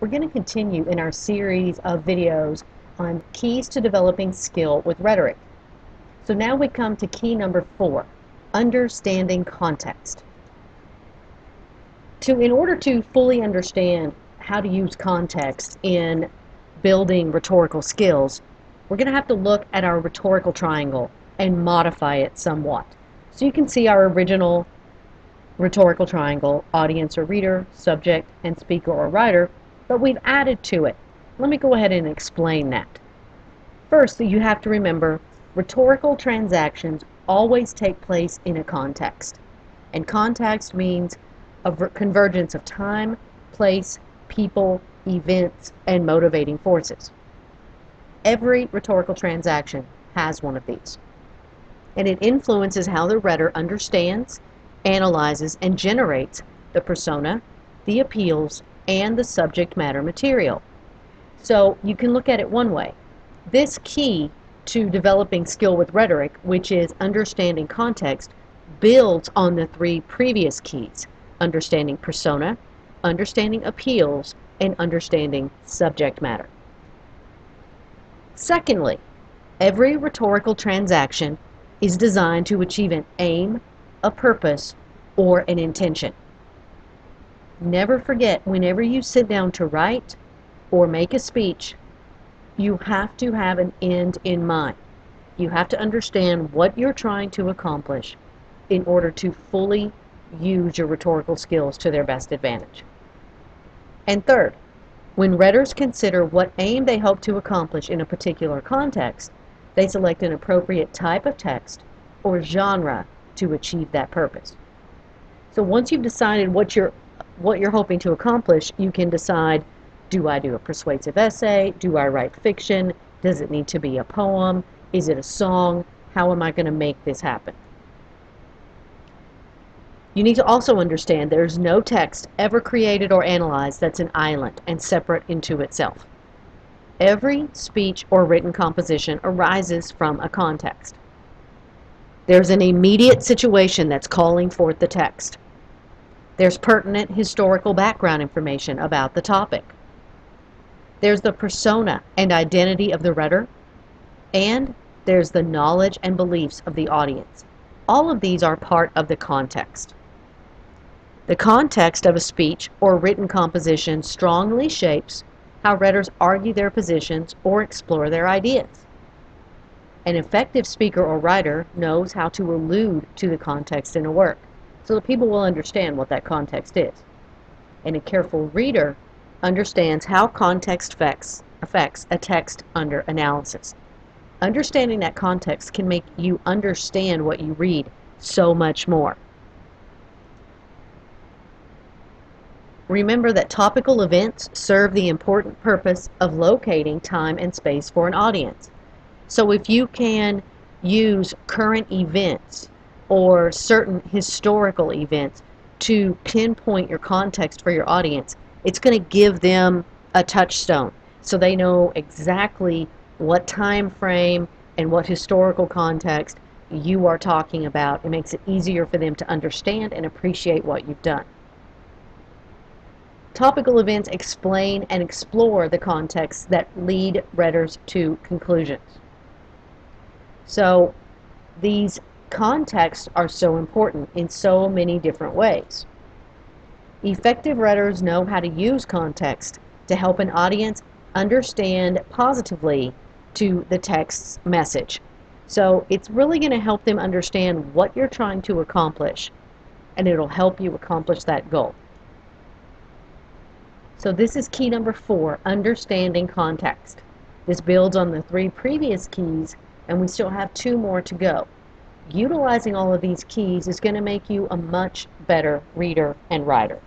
We're going to continue in our series of videos on keys to developing skill with rhetoric. So now we come to key number 4, understanding context. In order to fully understand how to use context in building rhetorical skills, we're going to have to look at our rhetorical triangle and modify it somewhat. So you can see our original rhetorical triangle, audience or reader, subject, and speaker or writer, but we've added to it. Let me go ahead and explain that. First, you have to remember rhetorical transactions always take place in a context. And context means a convergence of time, place, people, events, and motivating forces. Every rhetorical transaction has one of these. And it influences how the rhetor understands, analyzes, and generates the persona, the appeals, and the subject matter material. So you can look at it one way. This key to developing skill with rhetoric, which is understanding context, builds on the 3 previous keys: understanding persona, understanding appeals, and understanding subject matter. Secondly, every rhetorical transaction is designed to achieve an aim, a purpose, or an intention. Never forget, whenever you sit down to write or make a speech, you have to have an end in mind. You have to understand what you're trying to accomplish in order to fully use your rhetorical skills to their best advantage. And third, when rhetors consider what aim they hope to accomplish in a particular context, they select an appropriate type of text or genre to achieve that purpose. So once you've decided what you're hoping to accomplish, you can decide, do I do a persuasive essay? Do I write fiction? Does it need to be a poem? Is it a song? How am I going to make this happen? You need to also understand there's no text ever created or analyzed that's an island and separate into itself. Every speech or written composition arises from a context. There's an immediate situation that's calling forth the text. There's pertinent historical background information about the topic. There's the persona and identity of the rhetor, and there's the knowledge and beliefs of the audience. All of these are part of the context. The context of a speech or written composition strongly shapes how rhetors argue their positions or explore their ideas. An effective speaker or writer knows how to allude to the context in a work, so that people will understand what that context is. And a careful reader understands how context affects a text under analysis. Understanding that context can make you understand what you read so much more. Remember that topical events serve the important purpose of locating time and space for an audience. So if you can use current events or certain historical events to pinpoint your context for your audience, it's going to give them a touchstone so they know exactly what time frame and what historical context you are talking about. It makes it easier for them to understand and appreciate what you've done. Topical events explain and explore the contexts that lead rhetors to conclusions. So these contexts are so important in so many different ways. Effective rhetors know how to use context to help an audience understand positively to the text's message. So it's really going to help them understand what you're trying to accomplish, and it'll help you accomplish that goal. So this is key number 4, understanding context. This builds on the 3 previous keys, and we still have 2 more to go. Utilizing all of these keys is going to make you a much better reader and writer.